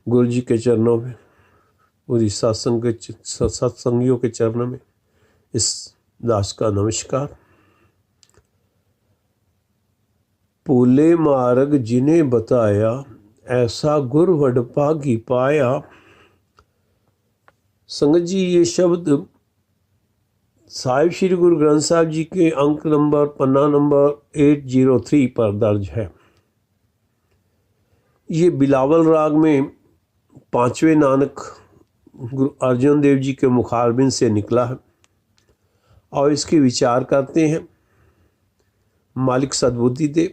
गुरु जी के चरणों में, पूरी सत्संगियों के चरणों में इस दास का नमस्कार। पूले मार्ग जिन्हें बताया, ऐसा गुर वडभागी पाया। संगत जी, ये शब्द साहिब श्री गुरु ग्रंथ साहिब जी के अंक नंबर पन्ना नंबर 803 पर दर्ज है। ये बिलावल राग में पांचवें नानक गुरु अर्जुन देव जी के मुखारबिंद से निकला है और इसके विचार करते हैं मालिक सद्बुद्धि दे।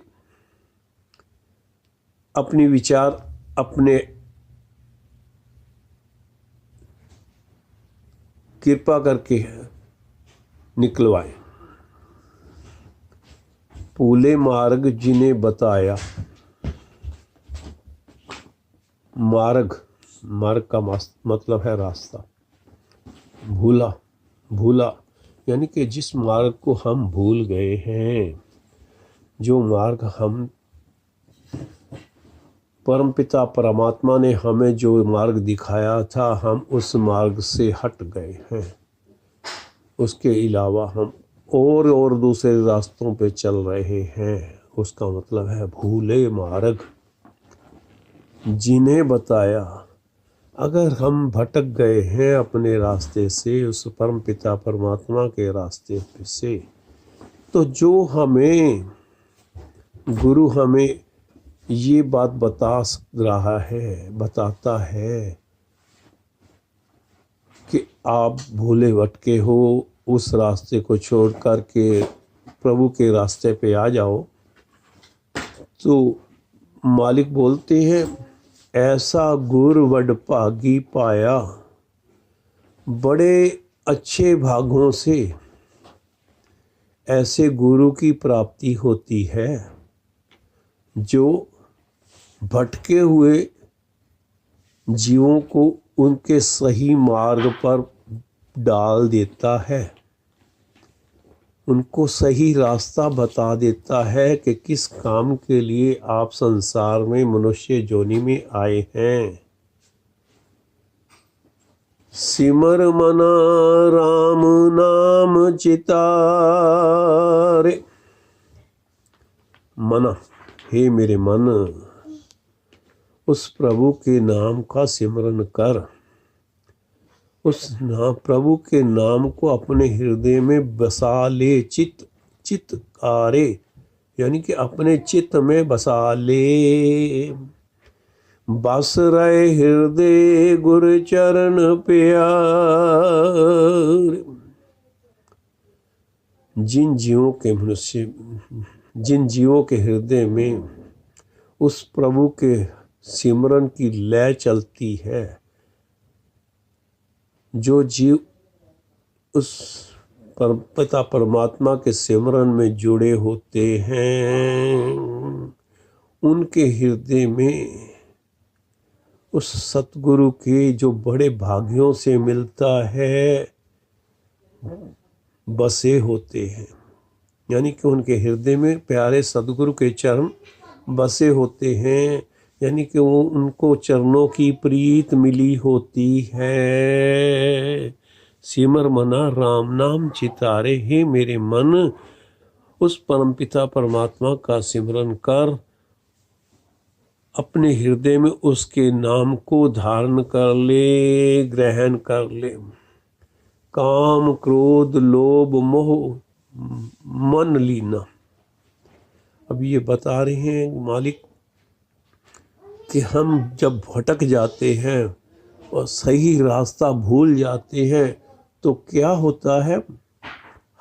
अपनी विचार अपने कृपा करके निकलवाए। पूले मार्ग जिन्हें बताया, मार्ग का मतलब है रास्ता। भूला यानी कि जिस मार्ग को हम भूल गए हैं, जो मार्ग हम परमपिता परमात्मा ने हमें जो मार्ग दिखाया था, हम उस मार्ग से हट गए हैं। उसके अलावा हम और दूसरे रास्तों पे चल रहे हैं। उसका मतलब है भूले मार्ग जिन्हें बताया। अगर हम भटक गए हैं अपने रास्ते से, उस परमपिता परमात्मा के रास्ते से, तो जो हमें गुरु हमें ये बात बताता है कि आप भूले भटके हो, उस रास्ते को छोड़ कर के प्रभु के रास्ते पे आ जाओ। तो मालिक बोलते हैं, ऐसा गुर वडभागी पाया। बड़े अच्छे भागों से ऐसे गुरु की प्राप्ति होती है जो भटके हुए जीवों को उनके सही मार्ग पर डाल देता है, उनको सही रास्ता बता देता है कि किस काम के लिए आप संसार में मनुष्य योनि में आए हैं। सिमर मना राम नाम चितारे। मना, हे मेरे मन, उस प्रभु के नाम का सिमरन कर। उस प्रभु के नाम को अपने हृदय में बसा ले। चित्तारे यानी कि अपने चित्त में बसा ले। बस रहे हृदय गुरु चरण प्यार। जिन जीवों के हृदय में उस प्रभु के सिमरन की लय चलती है, जो जीव उस पिता परमात्मा के सिमरन में जुड़े होते हैं, उनके हृदय में उस सतगुरु के जो बड़े भाग्यों से मिलता है बसे होते हैं। यानी कि उनके हृदय में प्यारे सतगुरु के चरण बसे होते हैं, यानी कि वो उनको चरणों की प्रीत मिली होती है। सिमर मना राम नाम चितारे। हे मेरे मन, उस परमपिता परमात्मा का सिमरन कर, अपने हृदय में उसके नाम को धारण कर ले, ग्रहण कर ले। काम क्रोध लोभ मोह मन लीना। अब ये बता रहे हैं मालिक कि हम जब भटक जाते हैं और सही रास्ता भूल जाते हैं तो क्या होता है,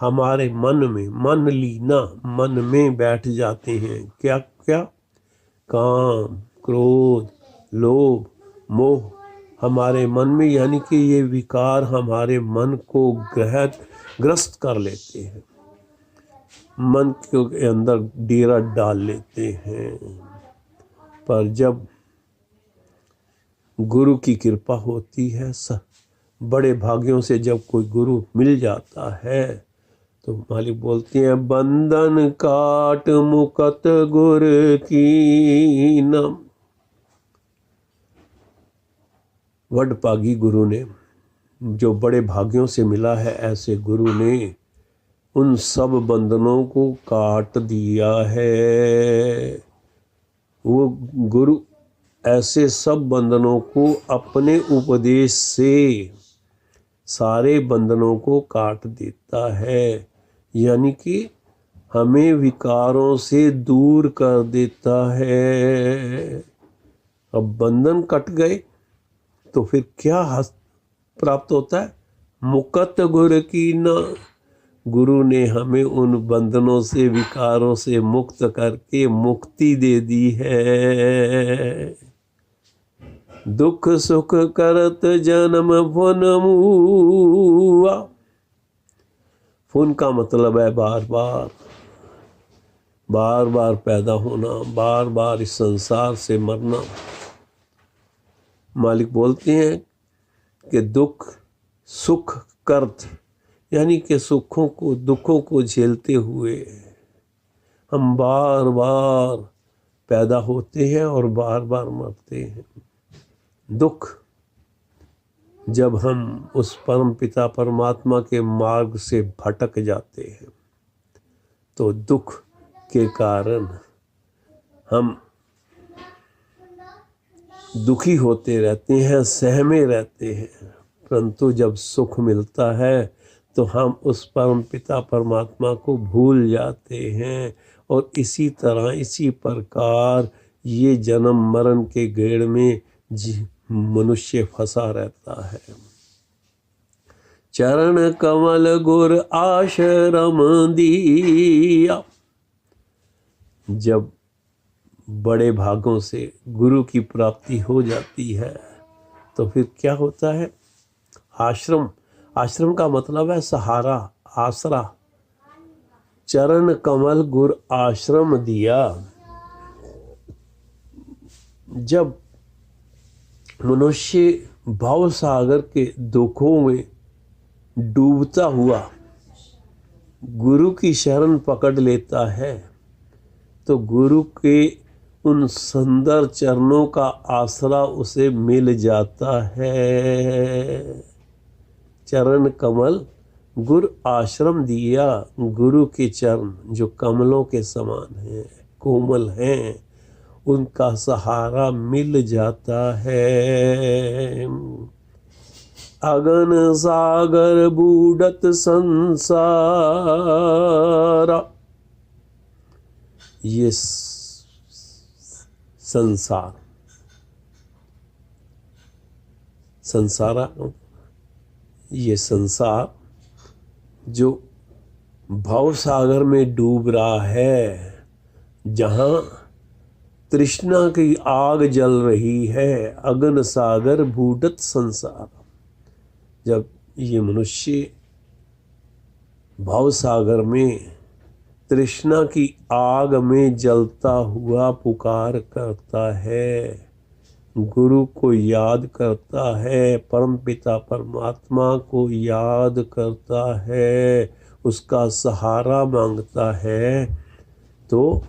हमारे मन में मन लीना, मन में बैठ जाते हैं क्या क्या, काम क्रोध लोभ मोह हमारे मन में, यानी कि ये विकार हमारे मन को ग्रस्त कर लेते हैं, मन के अंदर डेरा डाल लेते हैं। पर जब गुरु की कृपा होती है, बड़े भाग्यों से जब कोई गुरु मिल जाता है, तो मालिक बोलते हैं, बंधन काट मुकत गुर की नम। वडभागी गुरु ने, जो बड़े भाग्यों से मिला है, ऐसे गुरु ने उन सब बंधनों को काट दिया है। वो गुरु ऐसे सब बंधनों को अपने उपदेश से सारे बंधनों को काट देता है, यानी कि हमें विकारों से दूर कर देता है। अब बंधन कट गए तो फिर क्या प्राप्त होता है? मुक्त गुर की न। गुरु ने हमें उन बंधनों से, विकारों से मुक्त करके मुक्ति दे दी है। दुख सुख करत जन्म फुन मुआ। फुन का मतलब है बार बार, बार बार पैदा होना, बार बार इस संसार से मरना। मालिक बोलते हैं कि दुख सुख करत, यानी कि सुखों को, दुखों को झेलते हुए हम बार बार पैदा होते हैं और बार बार मरते हैं। दुख, जब हम उस परम पिता परमात्मा के मार्ग से भटक जाते हैं तो दुख के कारण हम दुखी होते रहते हैं, सहमे रहते हैं। परंतु जब सुख मिलता है तो हम उस परम पिता परमात्मा को भूल जाते हैं और इसी तरह, इसी प्रकार ये जन्म मरण के गेड़ में मनुष्य फंसा रहता है। चरण कमल गुर आश्रम दिया। जब बड़े भागों से गुरु की प्राप्ति हो जाती है तो फिर क्या होता है? आश्रम, आश्रम का मतलब है सहारा, आसरा। चरण कमल गुर आश्रम दिया। जब मनुष्य भव सागर के दुखों में डूबता हुआ गुरु की शरण पकड़ लेता है तो गुरु के उन सुंदर चरणों का आसरा उसे मिल जाता है। चरण कमल गुर आश्रम दिया। गुरु के चरण जो कमलों के समान हैं, कोमल हैं, उनका सहारा मिल जाता है। अगन सागर बूढ़त संसार। ये संसार, संसारा, ये संसार जो भव सागर में डूब रहा है, जहाँ तृष्णा की आग जल रही है। अगन सागर बूढ़त संसार। जब ये मनुष्य भव सागर में तृष्णा की आग में जलता हुआ पुकार करता है, गुरु को याद करता है, परम पिता परमात्मा को याद करता है, उसका सहारा मांगता है, तो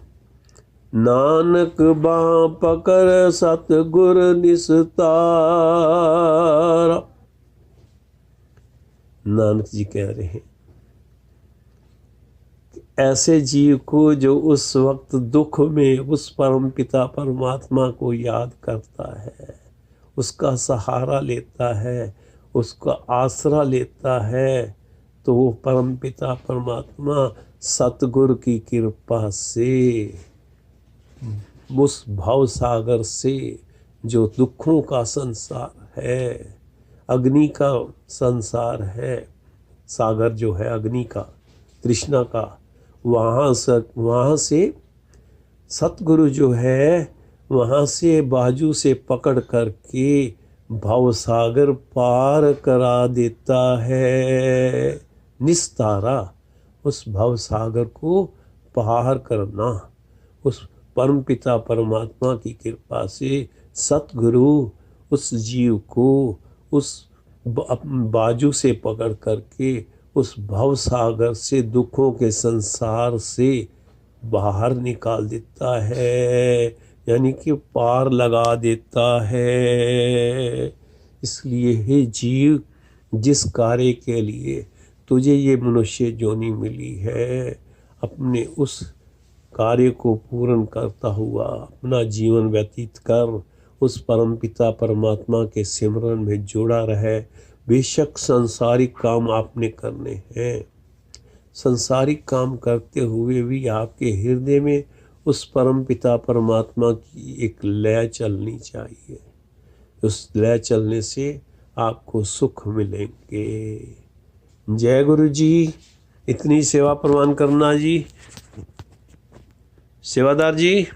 नानक बाँ पकड़ सतगुर निस्तारा। नानक जी कह रहे हैं ऐसे जीव को जो उस वक्त दुख में उस परम पिता परमात्मा को याद करता है, उसका सहारा लेता है, उसका आसरा लेता है, तो वो परम पिता परमात्मा सतगुरु की कृपा से उस भव सागर से, जो दुखों का संसार है, अग्नि का संसार है, सागर जो है अग्नि का, तृष्णा का, वहाँ से सतगुरु जो है वहाँ से बाजू से पकड़ करके भवसागर पार करा देता है। निस्तारा, उस भवसागर को पार करना, उस परम पिता परमात्मा की कृपा से सतगुरु उस जीव को उस बाजू से पकड़ करके उस भव सागर से, दुखों के संसार से बाहर निकाल देता है, यानी कि पार लगा देता है। इसलिए हे जीव, जिस कार्य के लिए तुझे ये मनुष्य योनि मिली है, अपने उस कार्य को पूर्ण करता हुआ अपना जीवन व्यतीत कर उस परमपिता परमात्मा के सिमरन में जुड़ा रहे। बेशक संसारिक काम आपने करने हैं, संसारिक काम करते हुए भी आपके हृदय में उस परमपिता परमात्मा की एक लय चलनी चाहिए। उस लय चलने से आपको सुख मिलेंगे। जय गुरु जी। इतनी सेवा प्रवान करना जी। सेवादार जी।